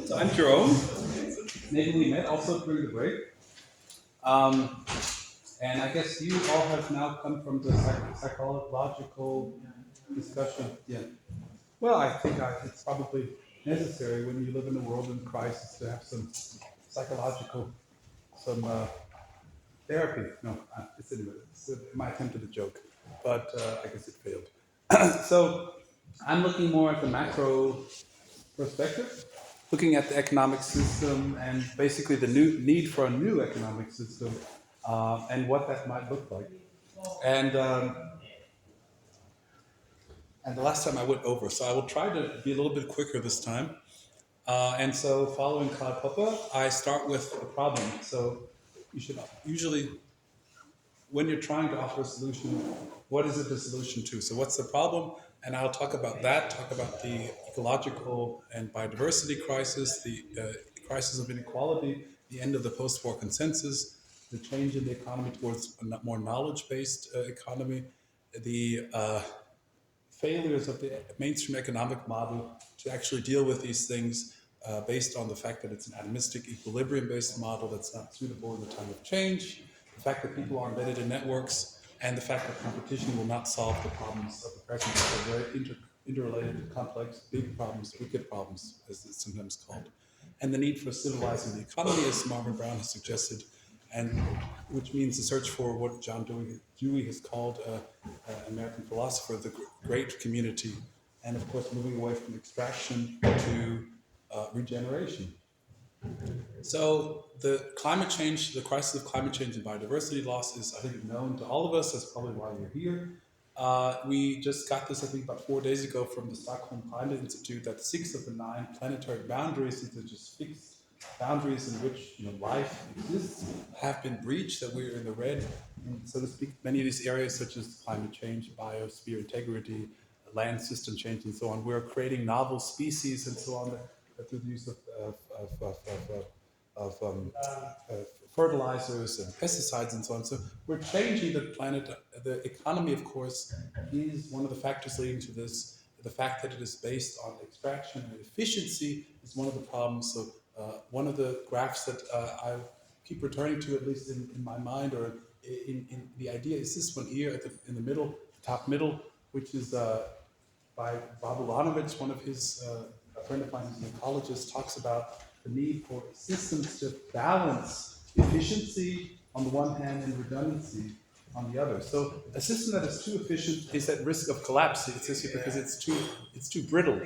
So I'm Jerome. Maybe we met also during the break. And I guess you all have now come from the psychological discussion. Yeah. Well, I think it's probably necessary when you live in a world in crisis to have some psychological, some therapy. No, it's my attempt at a joke, but I guess it failed. So I'm looking more at the macro perspective, looking at the economic system and basically the new need for a new economic system and what that might look like. And um, and the last time I went over, so I will try to be a little bit quicker this time. And so, following Karl Popper, I start with the problem. So you should usually, when you're trying to offer a solution, what is it the solution to? So what's the problem? And I'll talk about that, talk about the ecological and biodiversity crisis, the crisis of inequality, the end of the post-war consensus, the change in the economy towards a more knowledge-based economy, the failures of the mainstream economic model to actually deal with these things based on the fact that it's an atomistic equilibrium-based model that's not suitable in the time of change, the fact that people are embedded in networks, and the fact that competition will not solve the problems of the present. They're very interrelated, complex, big problems, wicked problems, as it's sometimes called. And the need for civilizing the economy, as Marvin Brown has suggested, and which means the search for what John Dewey has called American philosopher, the great community, and of course moving away from extraction to regeneration. So the climate change, the crisis of climate change and biodiversity loss is, I think, known to all of us. That's probably why we're here. We just got this, I think, about 4 days ago from the Stockholm Climate Institute that 6 of the 9 planetary boundaries, these are just fixed boundaries in which life exists, have been breached, that we're in the red, so to speak. Many of these areas, such as climate change, biosphere integrity, land system change, and so on, we're creating novel species and so on through the use of fertilizers and pesticides and so on. So we're changing the planet. The economy, of course, is one of the factors leading to this. The fact that it is based on extraction and efficiency is one of the problems. So one of the graphs that I keep returning to, at least in my mind, or in the idea, is this one here in the middle, the top middle, which is by Babulanovich, one of his, a friend of mine who's an ecologist, talks about the need for systems to balance efficiency on the one hand and redundancy on the other. So a system that is too efficient is at risk of collapse. It's just because it's too brittle.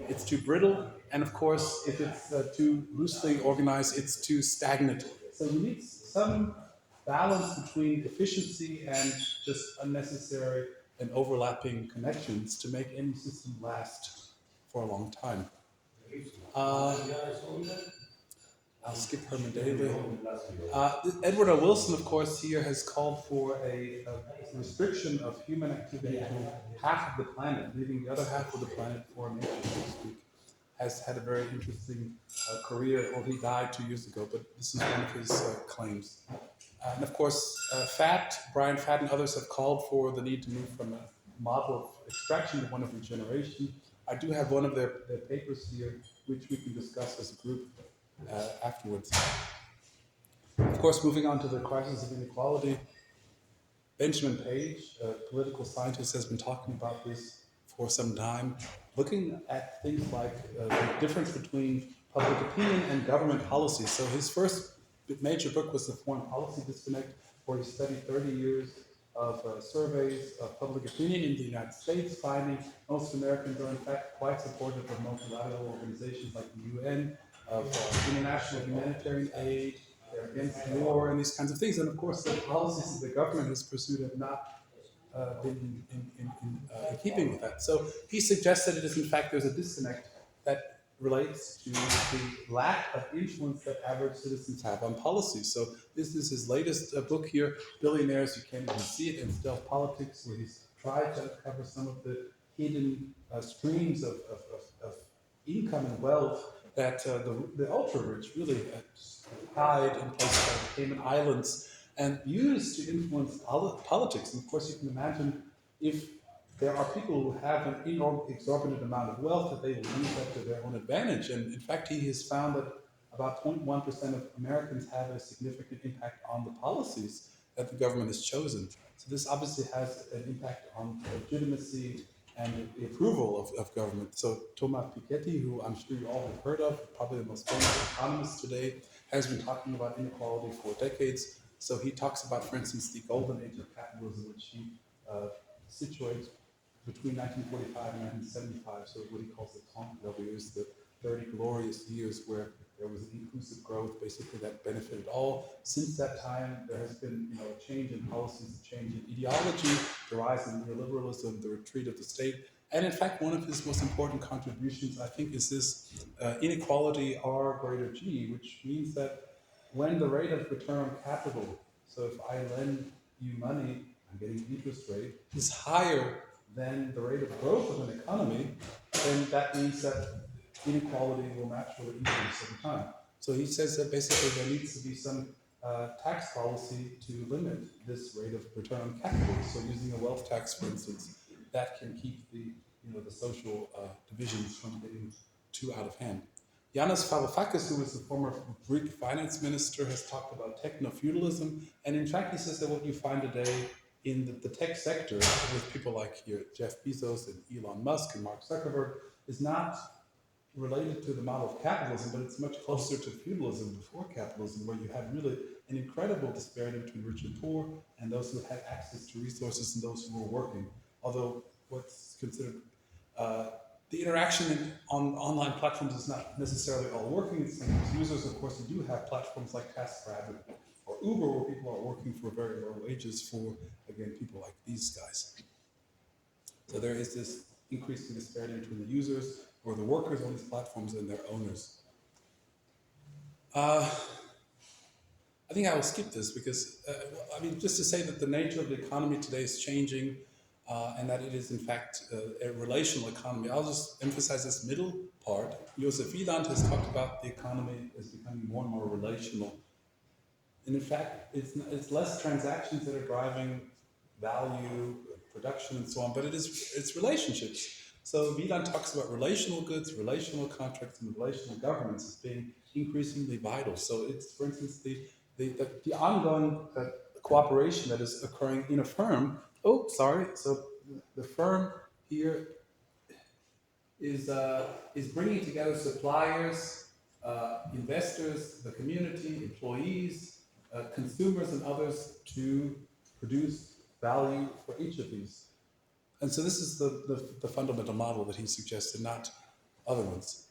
It's too brittle, and of course, if it's too loosely organized, it's too stagnant. So you need some balance between efficiency and just unnecessary and overlapping connections to make any system last for a long time. I'll skip Herman Daly. Edward R. Wilson, of course, here has called for a restriction of human activity to half of the planet, leaving the other half of the planet for nature, so to speak. Has had a very interesting career. Well, he died 2 years ago, but this is one of his claims. And of course, Brian Fatt and others have called for the need to move from a model of extraction to one of regeneration. I do have one of their papers here, which we can discuss as a group afterwards. Of course, moving on to the crisis of inequality, Benjamin Page, a political scientist, has been talking about this for some time, looking at things like the difference between public opinion and government policy. So his first major book was The Foreign Policy Disconnect, where he studied 30 years of surveys of public opinion in the United States, finding most Americans are in fact quite supportive of multilateral organizations like the UN, of international humanitarian aid, they're against war and these kinds of things. And of course, the policies that the government has pursued have not been in keeping with that. So he suggests that it is in fact there's a disconnect that relates to the lack of influence that average citizens have on policy. So this is his latest book here, Billionaires, You Can't Even See It, in Stealth Politics, where he's tried to cover some of the hidden streams of income and wealth that the ultra-rich really hide in places like Cayman Islands and use to influence politics. And of course, you can imagine if there are people who have an exorbitant amount of wealth that they will use that to their own advantage. And in fact, he has found that about 0.1% of Americans have a significant impact on the policies that the government has chosen. So this obviously has an impact on legitimacy and the approval of government. So Thomas Piketty, who I'm sure you all have heard of, probably the most famous economist today, has been talking about inequality for decades. So he talks about, for instance, the golden age of capitalism, which he situates between 1945 and 1975. So what he calls the Trente Glorieuses, the 30 glorious years where there was inclusive growth, basically that benefited all. Since that time, there has been a change in policies, a change in ideology, the rise in neoliberalism, the retreat of the state. And in fact, one of his most important contributions, I think, is this inequality R greater G, which means that when the rate of return on capital, so if I lend you money, I'm getting an interest rate, is higher than the rate of growth of an economy, then that means that inequality will naturally increase over time. So he says that basically there needs to be some tax policy to limit this rate of return on capital. So using a wealth tax, for instance, that can keep the social divisions from getting too out of hand. Yanis Varoufakis, who was the former Greek finance minister, has talked about techno-feudalism, and in fact he says that what you find today in the tech sector with people like here Jeff Bezos and Elon Musk and Mark Zuckerberg is not related to the model of capitalism, but it's much closer to feudalism before capitalism, where you had really an incredible disparity between rich and poor, and those who had access to resources and those who were working. Although what's considered the interaction on online platforms is not necessarily all working. It's users, of course, you do have platforms like TaskRabbit or Uber, where people are working for very low wages for, again, people like these guys. So there is this increasing disparity between the users or the workers on these platforms and their owners. I think I will skip this because, just to say that the nature of the economy today is changing and that it is, in fact, a relational economy. I'll just emphasize this middle part. Joseph Wieland has talked about the economy as becoming more and more relational. And in fact, it's less transactions that are driving value, production, and so on, but it's relationships. So Wieland talks about relational goods, relational contracts, and relational governments as being increasingly vital. So it's, for instance, the ongoing cooperation that is occurring in a firm. Oh, sorry. So the firm here is bringing together suppliers, investors, the community, employees, consumers, and others to produce value for each of these. And so this is the fundamental model that he suggested, not other ones.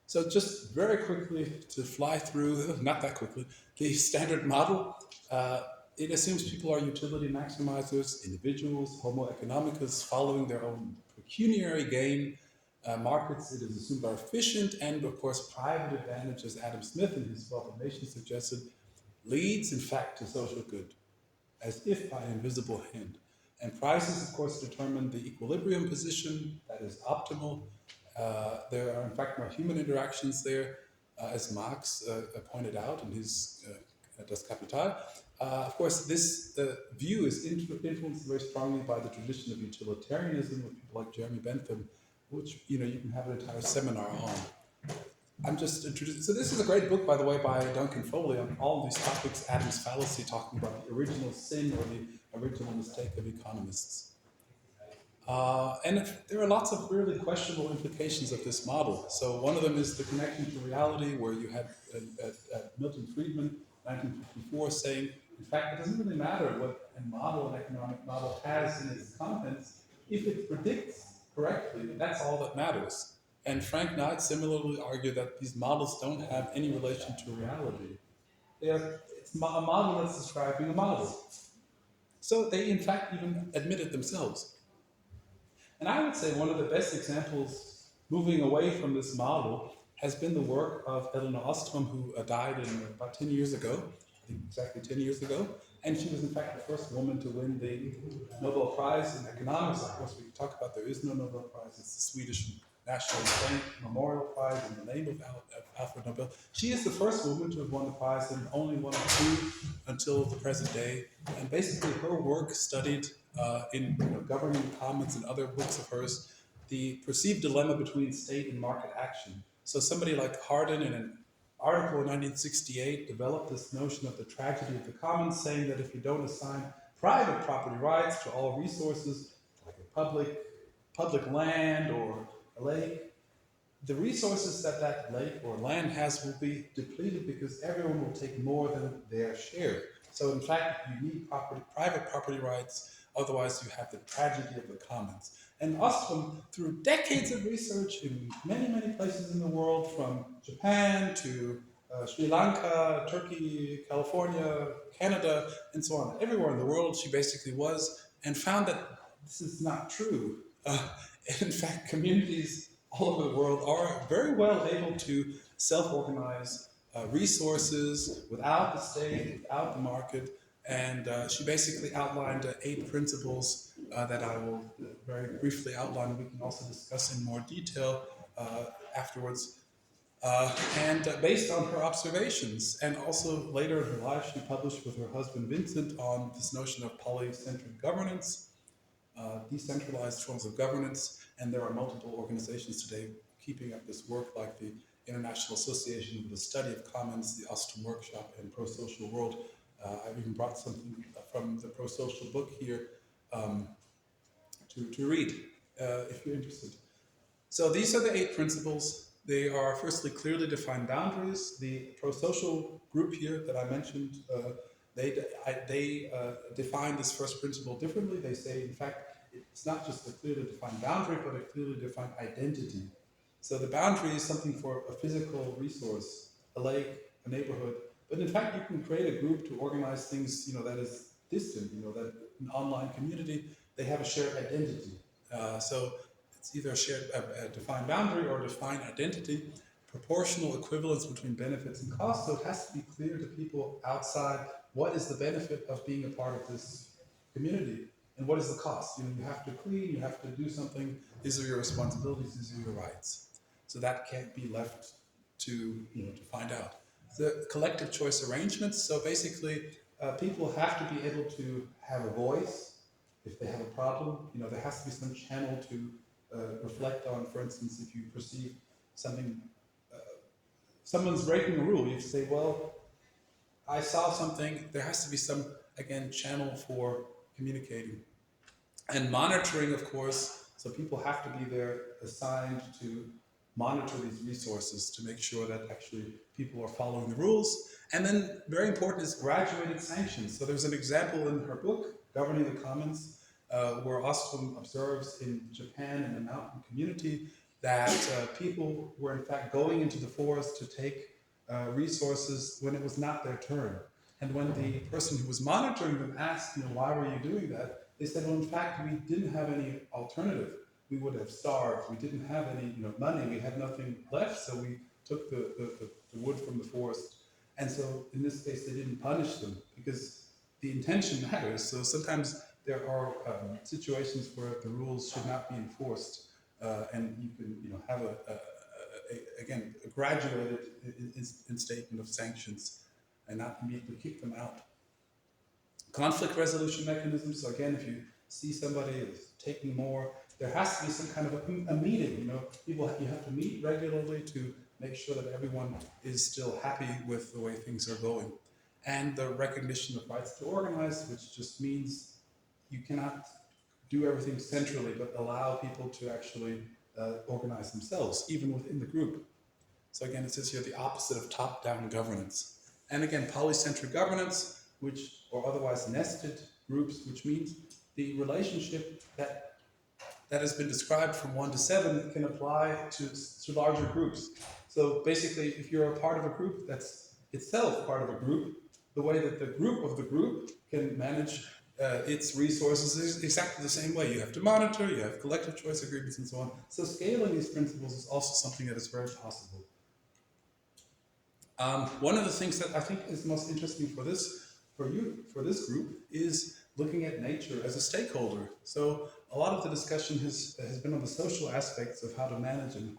So just very quickly to fly through, not that quickly, the standard model. It assumes people are utility maximizers, individuals, homo economicus, following their own pecuniary gain. Markets, it is assumed, are efficient, and of course private advantage, as Adam Smith in his Wealth of Nations suggested, leads in fact to social good, as if by an invisible hand. And prices, of course, determine the equilibrium position that is optimal. There are, in fact, more human interactions there, as Marx pointed out in his Das Kapital. Of course, this view is influenced very strongly by the tradition of utilitarianism with people like Jeremy Bentham, which you can have an entire seminar on. I'm just introducing. So this is a great book, by the way, by Duncan Foley on all these topics. Adam's fallacy, talking about the original sin or the original mistake of economists. And there are lots of really questionable implications of this model. So one of them is the connection to reality, where you had Milton Friedman, 1954, saying, in fact, it doesn't really matter what an economic model has in its contents. If it predicts correctly, that's all that matters. And Frank Knight similarly argued that these models don't have any relation to reality. It's a model that's describing a model. So they, in fact, even admitted themselves. And I would say one of the best examples moving away from this model has been the work of Elinor Ostrom, who died about 10 years ago, I think exactly 10 years ago. And she was, in fact, the first woman to win the Nobel Prize in economics. Of course, we can talk about there is no Nobel Prize. It's the Swedish National Bank Memorial Prize in the name of Alfred Nobel. She is the first woman to have won the prize and only one of two until the present day. And basically, her work studied in Governing the Commons and other books of hers the perceived dilemma between state and market action. So somebody like Hardin in an article in 1968 developed this notion of the tragedy of the commons, saying that if you don't assign private property rights to all resources, like a public land or a lake, the resources that that lake or land has will be depleted because everyone will take more than their share. So in fact, you need private property rights, otherwise you have the tragedy of the commons. And Ostrom, through decades of research in many, many places in the world, from Japan to Sri Lanka, Turkey, California, Canada, and so on, everywhere in the world she basically was, and found that this is not true. In fact, communities all over the world are very well able to self-organize resources without the state, without the market, and she basically outlined 8 principles that I will very briefly outline. We can also discuss in more detail afterwards. And based on her observations, and also later in her life, she published with her husband Vincent on this notion of polycentric governance, decentralized forms of governance, and there are multiple organizations today keeping up this work, like the International Association for the Study of Commons, the Ostrom Workshop, and Pro-Social World. I've even brought something from the Pro-Social book here to read, if you're interested. So these are the 8 principles. They are firstly clearly defined boundaries. The pro-social group here that I mentioned, they define this first principle differently. They say, in fact, it's not just a clearly defined boundary, but a clearly defined identity. So the boundary is something for a physical resource, a lake, a neighborhood. But in fact, you can create a group to organize things, that is distant. That an online community, they have a shared identity. So it's either a defined boundary or a defined identity, proportional equivalence between benefits and costs. So it has to be clear to people outside what is the benefit of being a part of this community and what is the cost. You have to clean, you have to do something. These are your responsibilities, these are your rights. So that can't be left to find out. The collective choice arrangements. So basically, people have to be able to have a voice if they have a problem. There has to be some channel to reflect on. For instance, if you perceive something, someone's breaking a rule, you say, well, I saw something. There has to be some, again, channel for communicating. And monitoring, of course, so people have to be there assigned to monitor these resources to make sure that actually people are following the rules. And then very important is graduated sanctions. So there's an example in her book, Governing the Commons, where Ostrom observes in Japan, in the mountain community, that people were in fact going into the forest to take resources when it was not their turn. And when the person who was monitoring them asked, why were you doing that? They said, well, in fact, we didn't have any alternative. We would have starved. We didn't have any money. We had nothing left, so we took the wood from the forest. And so in this case, they didn't punish them because the intention matters. So sometimes there are situations where the rules should not be enforced, and you can have again a graduated instatement of sanctions and not immediately kick them out. Conflict resolution mechanisms. So again, if you see somebody is taking more, there has to be some kind of a meeting. You have to meet regularly to make sure that everyone is still happy with the way things are going. And the recognition of rights to organize, which just means you cannot do everything centrally, but allow people to actually organize themselves, even within the group. So again, it says here the opposite of top-down governance. And again, polycentric governance, or otherwise nested groups, which means the relationship that has been described from 1 to 7 can apply to larger groups. So basically, if you're a part of a group that's itself part of a group, the way that the group of the group can manage its resources is exactly the same way. You have to monitor, you have collective choice agreements, and so on. So scaling these principles is also something that is very possible. One of the things that I think is most interesting for this for this group is looking at nature as a stakeholder. So a lot of the discussion has been on the social aspects of how to manage and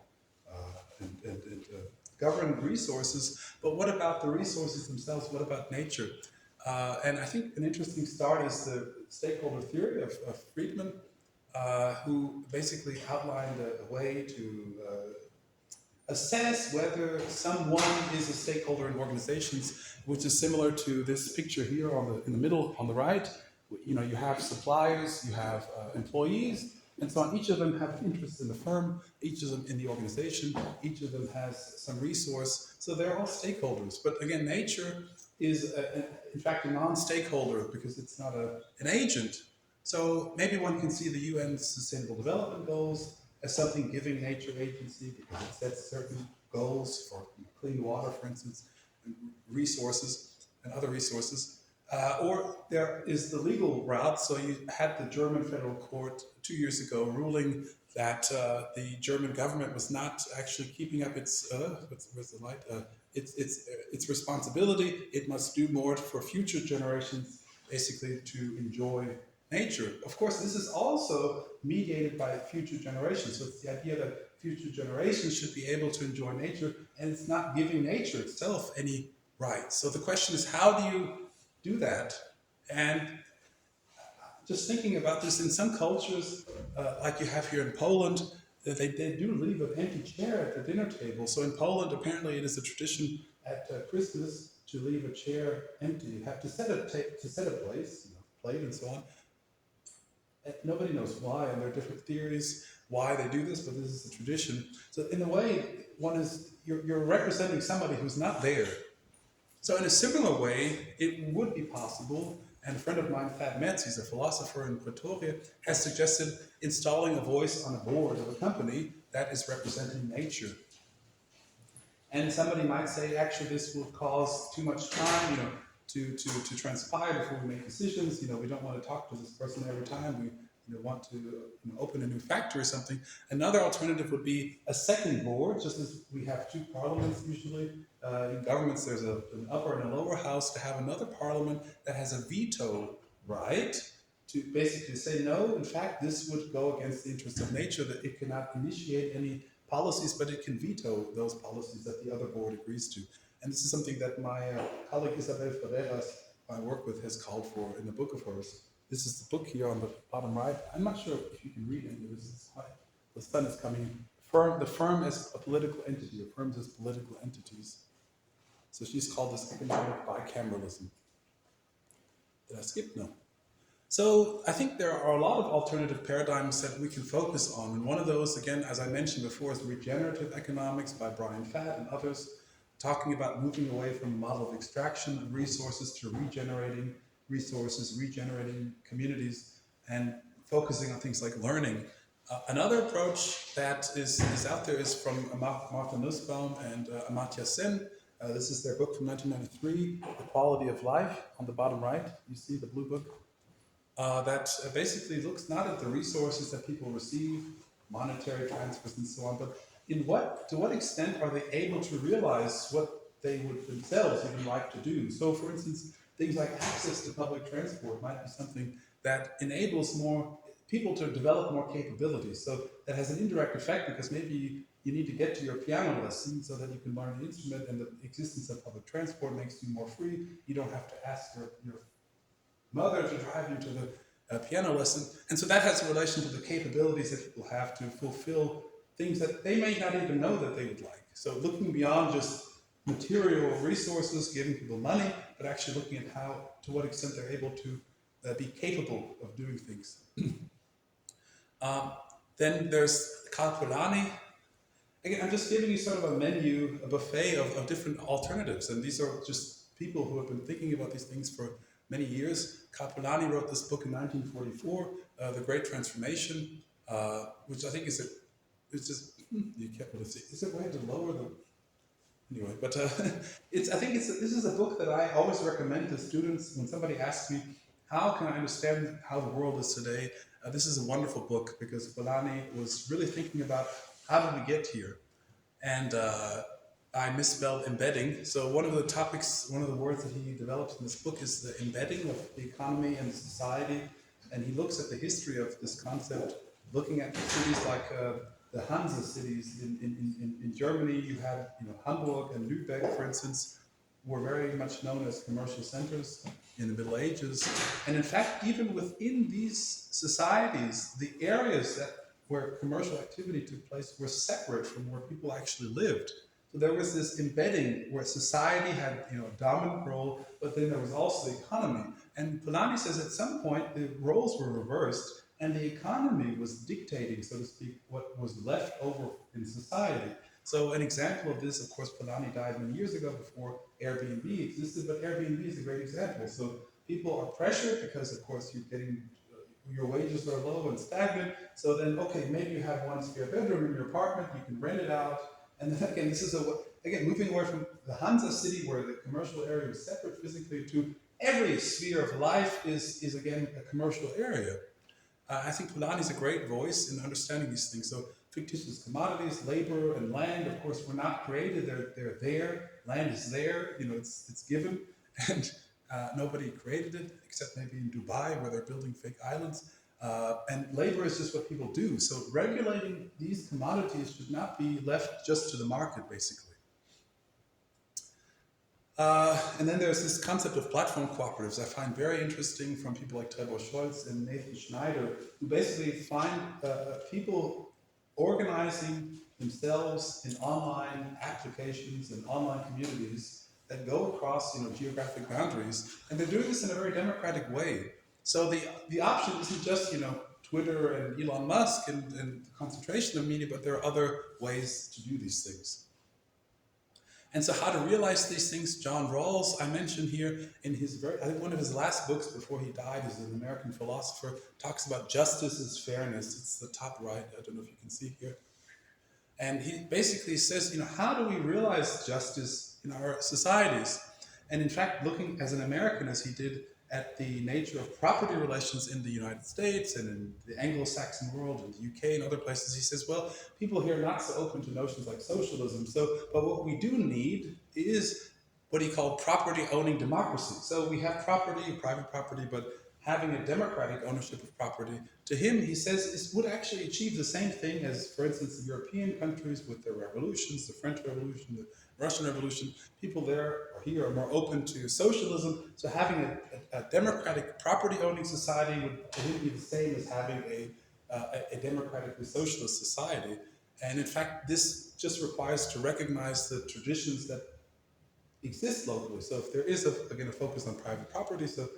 govern resources, but what about the resources themselves? What about nature? And I think an interesting start is the stakeholder theory of Friedman, who basically outlined a way to assess whether someone is a stakeholder in organizations, which is similar to this picture here in the middle on the right. You know, you have suppliers, you have employees, and so on. Each of them have interest in the firm, each of them in the organization, each of them has some resource. So they're all stakeholders. But again, nature is in fact a non-stakeholder because it's not an agent. So maybe one can see the UN Sustainable Development Goals as something giving nature agency because it sets certain goals for clean water, for instance, and resources and other resources. Or there is the legal route. So you had the German federal court 2 years ago ruling that the German government was not actually keeping up its where's the light? Its responsibility. It must do more for future generations, basically to enjoy nature. Of course, this is also mediated by future generations. So it's the idea that future generations should be able to enjoy nature, and it's not giving nature itself any rights. So the question is, how do you do that? And just thinking about this, in some cultures, like you have here in Poland, they do leave an empty chair at the dinner table. So in Poland, apparently it is a tradition at Christmas to leave a chair empty. You have to set a place, plate and so on. And nobody knows why, and there are different theories why they do this, but this is a tradition. So in a way, you're representing somebody who's not there. So in a similar way, it would be possible, and a friend of mine, Thad Metz, he's a philosopher in Pretoria, has suggested installing a voice on a board of a company that is representing nature. And somebody might say, actually, this will cause too much time, to transpire before we make decisions. We don't want to talk to this person every time we want to open a new factory or something. Another alternative would be a second board, just as we have two parliaments usually. In governments, there's an upper and a lower house, to have another parliament that has a veto right to basically say, no, in fact, this would go against the interests of nature, that it cannot initiate any policies, but it can veto those policies that the other board agrees to. And this is something that my colleague Isabel Ferreras, who I work with, has called for in the book of hers. This is the book here on the bottom right. I'm not sure if you can read any of this. The sun is coming in. The firm as a political entity, or firms as political entities. So she's called this economic bicameralism. Did I skip? No. So I think there are a lot of alternative paradigms that we can focus on. And one of those, again, as I mentioned before, is regenerative economics by Brian Fatt and others, talking about moving away from a model of extraction of resources to regenerating resources, regenerating communities, and focusing on things like learning. Another approach that is out there is from Martha Nussbaum and Amartya Sen. This is their book from 1993, The Quality of Life, on the bottom right. You see the blue book? That basically looks not at the resources that people receive, monetary transfers and so on, but to what extent are they able to realize what they would themselves even like to do? So, for instance, things like access to public transport might be something that enables more people to develop more capabilities. So that has an indirect effect, because maybe you need to get to your piano lesson so that you can learn an instrument, and the existence of public transport makes you more free. You don't have to ask your mother to drive you to the piano lesson. And so that has a relation to the capabilities that people have to fulfill things that they may not even know that they would like. So looking beyond just material resources, giving people money, but actually looking at to what extent they're able to be capable of doing things. Then there's Karl Polanyi. Again, I'm just giving you sort of a buffet of different alternatives. And these are just people who have been thinking about these things for many years. Karl Polanyi wrote this book in 1944, The Great Transformation, which I think is you can't really see. Is it way to lower the... Anyway, but this is a book that I always recommend to students when somebody asks me, how can I understand how the world is today? This is a wonderful book, because Polanyi was really thinking about how did we get here? And I misspelled embedding. So one of the topics, one of the words that he develops in this book is the embedding of the economy and society. And he looks at the history of this concept, looking at cities like the Hansa cities in Germany. You have, Hamburg and Lübeck, for instance, were very much known as commercial centers in the Middle Ages. And in fact, even within these societies, the areas where commercial activity took place were separate from where people actually lived. So there was this embedding where society had, a dominant role, but then there was also the economy. And Polanyi says at some point the roles were reversed, and the economy was dictating, so to speak, what was left over in society. So an example of this, of course, Polanyi died many years ago before Airbnb existed, but Airbnb is a great example. So people are pressured because, of course, your wages are low and stagnant. So then, okay, maybe you have one spare bedroom in your apartment, you can rent it out. And then again, this is moving away from the Hansa city where the commercial area is separate physically to every sphere of life is again a commercial area. I think Polanyi is a great voice in understanding these things. So fictitious commodities, labor, and land, of course, were not created. They're there. Land is there. It's given, and nobody created it except maybe in Dubai where they're building fake islands. And labor is just what people do. So regulating these commodities should not be left just to the market, basically. And then there's this concept of platform cooperatives I find very interesting from people like Trebor Scholz and Nathan Schneider, who basically find people organizing themselves in online applications and online communities that go across geographic boundaries, and they're doing this in a very democratic way. So the option isn't just Twitter and Elon Musk and the concentration of media, but there are other ways to do these things. And so how to realize these things, John Rawls, I mentioned here in I think one of his last books before he died, is an American philosopher, talks about justice as fairness. It's the top right, I don't know if you can see here. And he basically says, how do we realize justice in our societies? And in fact, looking as an American, as he did, at the nature of property relations in the United States and in the Anglo-Saxon world and the UK and other places, he says, well, people here are not so open to notions like socialism. But what we do need is what he called property owning democracy. So we have property, private property, but having a democratic ownership of property, to him, he says, this would actually achieve the same thing as, for instance, the European countries with their revolutions, the French Revolution, the Russian Revolution. People there or here are more open to socialism. So having a democratic property-owning society would be the same as having a democratically socialist society. And in fact, this just requires to recognize the traditions that exist locally. So if there is, again, a focus on private property, so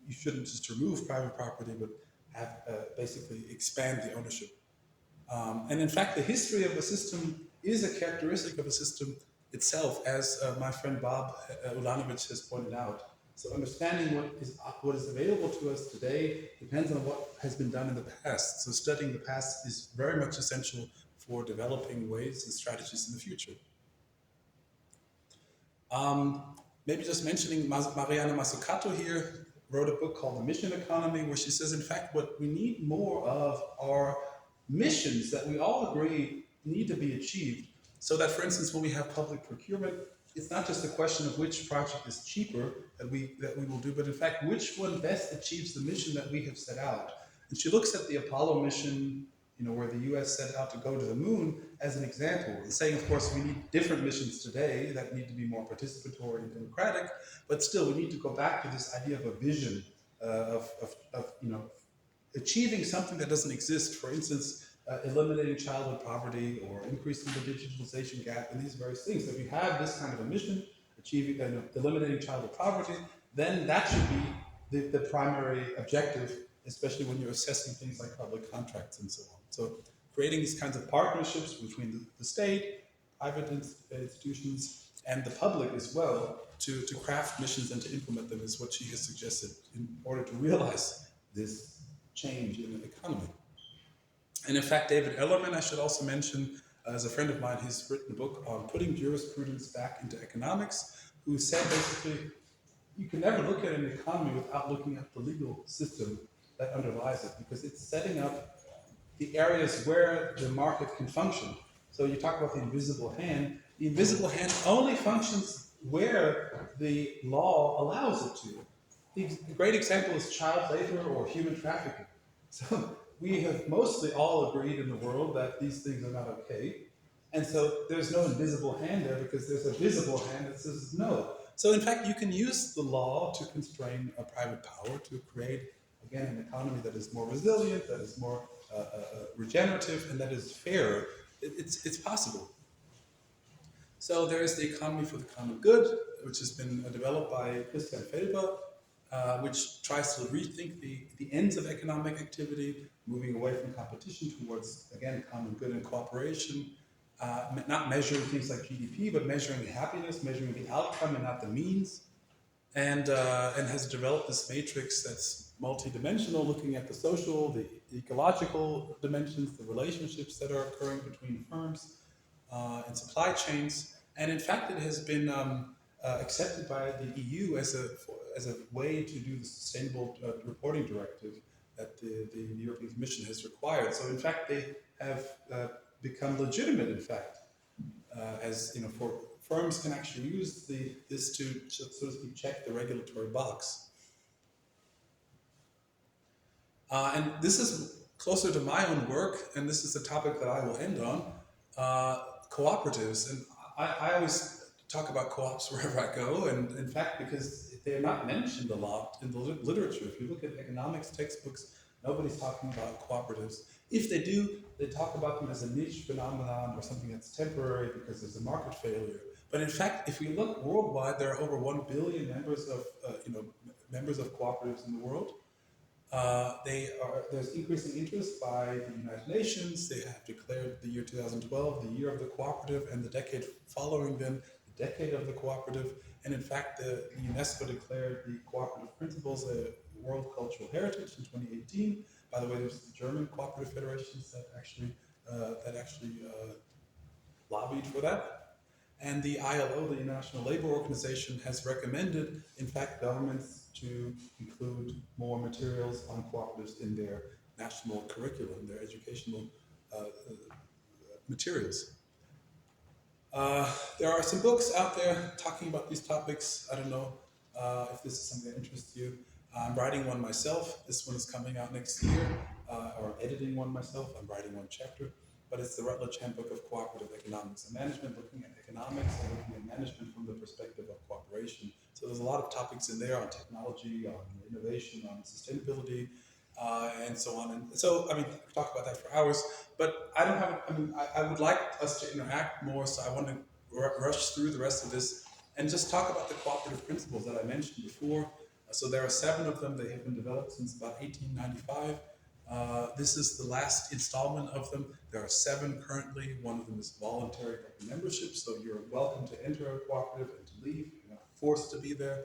you shouldn't just remove private property, but have basically expand the ownership. And in fact, the history of a system is a characteristic of a system itself, as my friend Bob Ulanovich has pointed out. So understanding what is available to us today depends on what has been done in the past. So studying the past is very much essential for developing ways and strategies in the future. Maybe just mentioning Mariana Mazzucato here wrote a book called The Mission Economy, where she says, in fact, what we need more of are missions that we all agree need to be achieved. So that, for instance, when we have public procurement, it's not just a question of which project is cheaper that we will do, but in fact, which one best achieves the mission that we have set out. And she looks at the Apollo mission, where the US set out to go to the moon, as an example, and saying, of course, we need different missions today that need to be more participatory and democratic, but still, we need to go back to this idea of a vision of achieving something that doesn't exist. For instance, eliminating childhood poverty or increasing the digitalization gap and these various things. If you have this kind of a mission, achieving eliminating childhood poverty, then that should be the primary objective, especially when you're assessing things like public contracts and so on. So creating these kinds of partnerships between the state, private institutions, and the public as well to craft missions and to implement them is what she has suggested in order to realize this change in the economy. And in fact, David Ellerman, I should also mention, as a friend of mine, he's written a book on putting jurisprudence back into economics, who said basically, you can never look at an economy without looking at the legal system that underlies it, because it's setting up the areas where the market can function. So you talk about the invisible hand. The invisible hand only functions where the law allows it to. The great example is child labor or human trafficking. So we have mostly all agreed in the world that these things are not okay. And so there's no invisible hand there because there's a visible hand that says no. So in fact, you can use the law to constrain a private power to create, again, an economy that is more resilient, that is more regenerative, and that is fairer. It's possible. So there is the economy for the common good, which has been developed by Christian Felber, which tries to rethink the ends of economic activity, moving away from competition towards, again, common good and cooperation, not measuring things like GDP, but measuring happiness, measuring the outcome and not the means, and has developed this matrix that's multidimensional, looking at the social, the ecological dimensions, the relationships that are occurring between firms and supply chains. And in fact, it has been accepted by the EU as a way to do the sustainable reporting directive that the European Commission has required. So in fact, they have become legitimate, in fact, as you know, for firms can actually use this to, so to speak, check the regulatory box. And this is closer to my own work, and this is the topic that I will end on, cooperatives. And I always talk about co-ops wherever I go, and in fact, because they're not mentioned a lot in the literature. If you look at economics textbooks, nobody's talking about cooperatives. If they do, they talk about them as a niche phenomenon or something that's temporary because there's a market failure. But in fact, if we look worldwide, there are over 1 billion members of members of cooperatives in the world. There's increasing interest by the United Nations. They have declared the year 2012 the year of the cooperative, and the decade following them the decade of the cooperative. And in fact, the UNESCO declared the cooperative principles a World Cultural Heritage in 2018. By the way, there's the German cooperative federations that actually lobbied for that. And the ILO, the International Labour Organization, has recommended, in fact, governments to include more materials on cooperatives in their national curriculum, their educational materials. There are some books out there talking about these topics. I don't know if this is something that interests you. I'm writing one myself. This one is coming out next year, or editing one myself. I'm writing one chapter. But it's the Rutledge Handbook of Cooperative Economics and Management, looking at economics and looking at management from the perspective of cooperation. So there's a lot of topics in there on technology, on innovation, on sustainability, and so on. And so, I mean, we could talk about that for hours, but I don't have, I would like us to interact more, so I want to rush through the rest of this and just talk about the cooperative principles that I mentioned before. So there are 7 of them. They have been developed since about 1895. This is the last installment of them. There are 7 currently. One of them is voluntary membership, so you're welcome to enter a cooperative and to leave. You're not forced to be there.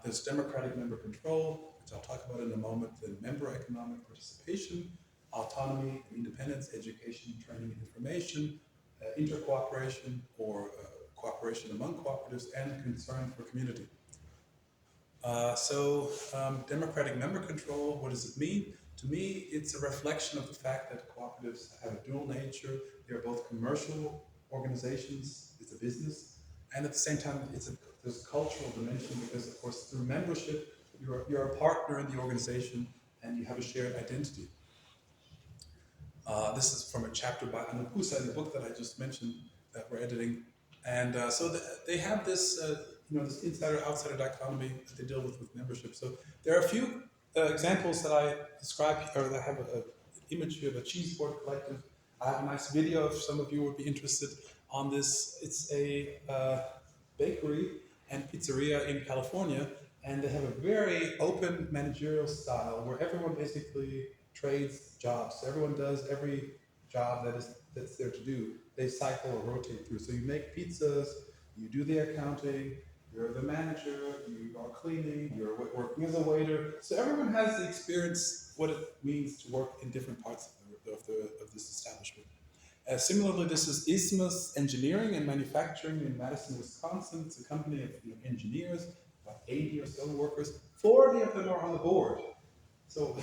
There's democratic member control, which I'll talk about in a moment. Then member economic participation, autonomy, independence, education, training, and information, intercooperation or cooperation among cooperatives, and concern for community. Democratic member control, what does it mean? To me, it's a reflection of the fact that cooperatives have a dual nature. They're both commercial organizations, it's a business, and at the same time, there's a cultural dimension because, of course, through membership, you're a partner in the organization and you have a shared identity. This is from a chapter by Anupusa in the book that I just mentioned that we're editing. And they have this, this insider-outsider dichotomy that they deal with membership. So there are a few examples that I describe, or that I have an image here of a cheese board collective. I have a nice video if some of you would be interested on this. It's a bakery and pizzeria in California, and they have a very open managerial style where everyone basically trades jobs. So everyone does every job that's there to do. They cycle or rotate through. So you make pizzas, you do the accounting, you're the manager, you are cleaning, you're working as a waiter. So everyone has the experience, what it means to work in different parts of this establishment. Similarly, this is Isthmus Engineering and Manufacturing in Madison, Wisconsin. It's a company of engineers, about 80 or so workers. 40 of them are on the board. So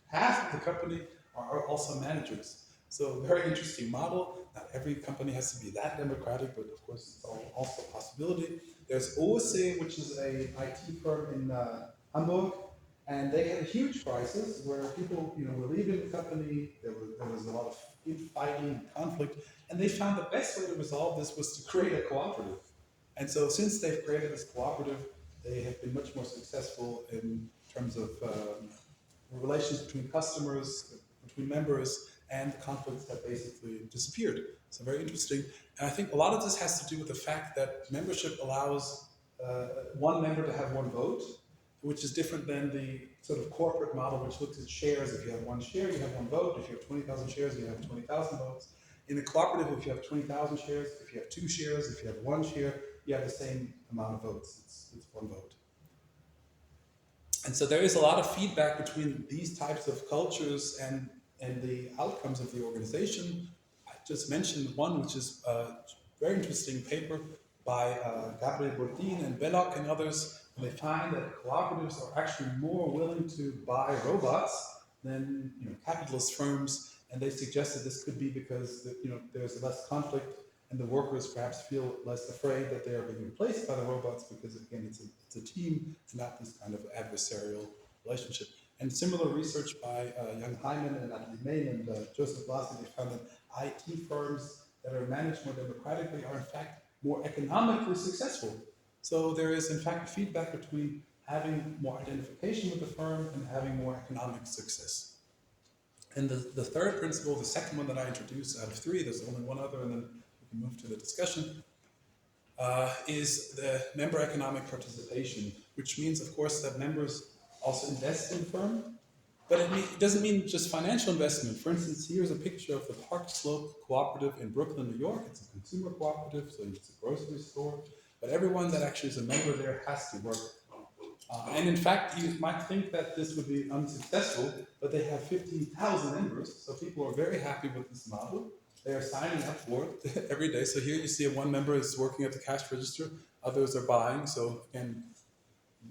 half of the company are also managers. So very interesting model. Not every company has to be that democratic, but of course it's also a possibility. There's OSE, which is a IT firm in Hamburg, and they had a huge crisis where people, were leaving the company. There was a lot of infighting, conflict, and they found the best way to resolve this was to create a cooperative. And so, since they've created this cooperative, they have been much more successful in terms of relations between customers, between members, and the conflicts have basically disappeared. So very interesting. And I think a lot of this has to do with the fact that membership allows one member to have one vote, which is different than the sort of corporate model, which looks at shares. If you have one share, you have one vote. If you have 20,000 shares, you have 20,000 votes. In a cooperative, if you have 20,000 shares, if you have 2 shares, if you have 1 share, you have the same amount of votes. It's one vote. And so there is a lot of feedback between these types of cultures and the outcomes of the organization. I just mentioned one, which is a very interesting paper by Gabriel Bordin and Belloc and others. And they find that cooperatives are actually more willing to buy robots than capitalist firms. And they suggested this could be because there's less conflict and the workers perhaps feel less afraid that they are being replaced by the robots because, again, it's a team, it's not this kind of adversarial relationship. And similar research by Young Hyman and Natalie Main and Joseph Lasky, they found that IT firms that are managed more democratically are in fact more economically successful. So there is in fact feedback between having more identification with the firm and having more economic success. And the third principle, the second one that I introduced out of 3, there's only one other, and then we can move to the discussion, is the member economic participation, which means, of course, that members also invest in the firm, but it doesn't mean just financial investment. For instance, here's a picture of the Park Slope Cooperative in Brooklyn, New York. It's a consumer cooperative, so it's a grocery store, but everyone that actually is a member there has to work. And in fact, you might think that this would be unsuccessful, but they have 15,000 members, so people are very happy with this model. They are signing up for it every day. So here you see one member is working at the cash register, others are buying. So again,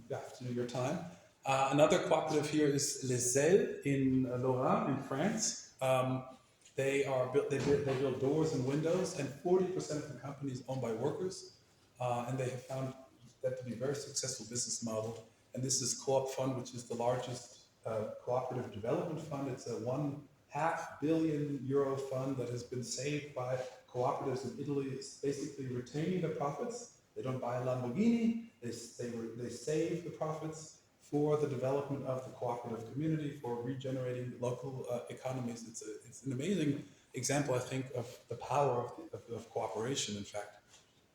you have to do your time. Another cooperative here is Les Ailes in Lorraine, in France. They build doors and windows, and 40% of the company is owned by workers. And they have found that to be a very successful business model. And this is Co-op Fund, which is the largest cooperative development fund. It's a €500 million fund that has been saved by cooperatives in Italy. It's basically retaining the profits. They don't buy a Lamborghini. They save the profits for the development of the cooperative community, for regenerating local economies. It's an amazing example, I think, of the power of cooperation, in fact.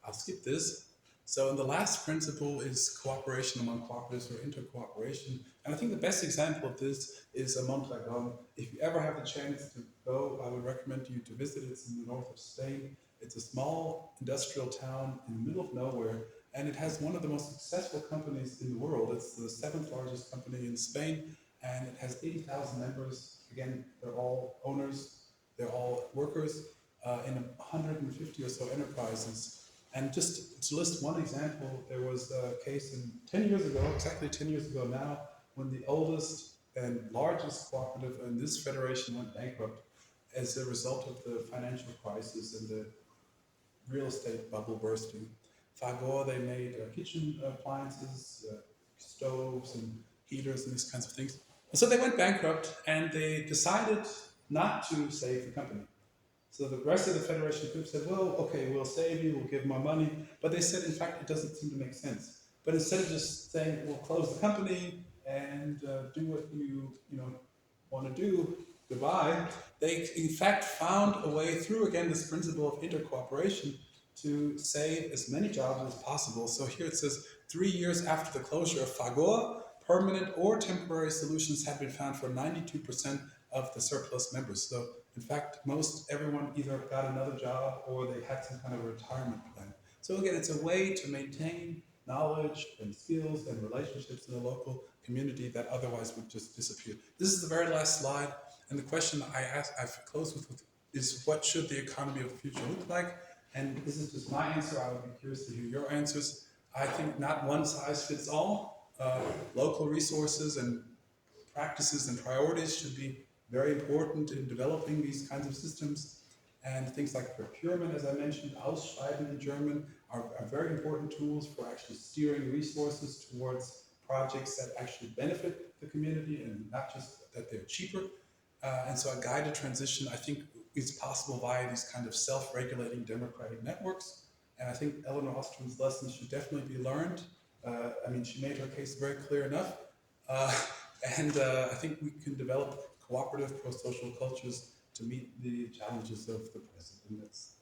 I'll skip this. So, and the last principle is cooperation among cooperatives, or intercooperation. And I think the best example of this is Mondragon. If you ever have the chance to go, I would recommend you to visit. It's in the north of Spain. It's a small industrial town in the middle of nowhere, and it has one of the most successful companies in the world. It's the 7th largest company in Spain, and it has 80,000 members. Again, they're all owners, they're all workers in 150 or so enterprises. And just to list one example, there was a case 10 years ago, exactly 10 years ago now, when the oldest and largest cooperative in this federation went bankrupt as a result of the financial crisis and the real estate bubble bursting. Fagor, they made kitchen appliances, stoves and heaters and these kinds of things. And so they went bankrupt, and they decided not to save the company. So the rest of the federation group said, well, okay, we'll save you, we'll give more money. But they said, in fact, it doesn't seem to make sense. But instead of just saying, we'll close the company and do what you want to do, goodbye, they in fact found a way through, again, this principle of intercooperation to save as many jobs as possible. So here it says, 3 years after the closure of Fagor, permanent or temporary solutions have been found for 92% of the surplus members. So in fact, everyone either got another job or they had some kind of a retirement plan. So again, it's a way to maintain knowledge and skills and relationships in the local community that otherwise would just disappear. This is the very last slide, and the question I've closed with is, what should the economy of the future look like? And this is just my answer. I would be curious to hear your answers. I think not one size fits all. Local resources and practices and priorities should be very important in developing these kinds of systems. And things like procurement, as I mentioned, Ausschreiben in German, are very important tools for actually steering resources towards projects that actually benefit the community and not just that they're cheaper. And so a guided transition, I think, is possible via these kind of self-regulating democratic networks. And I think Eleanor Ostram's lessons should definitely be learned. I mean, she made her case very clear enough. Uh, and I think we can develop cooperative pro-social cultures to meet the challenges of the present. And that's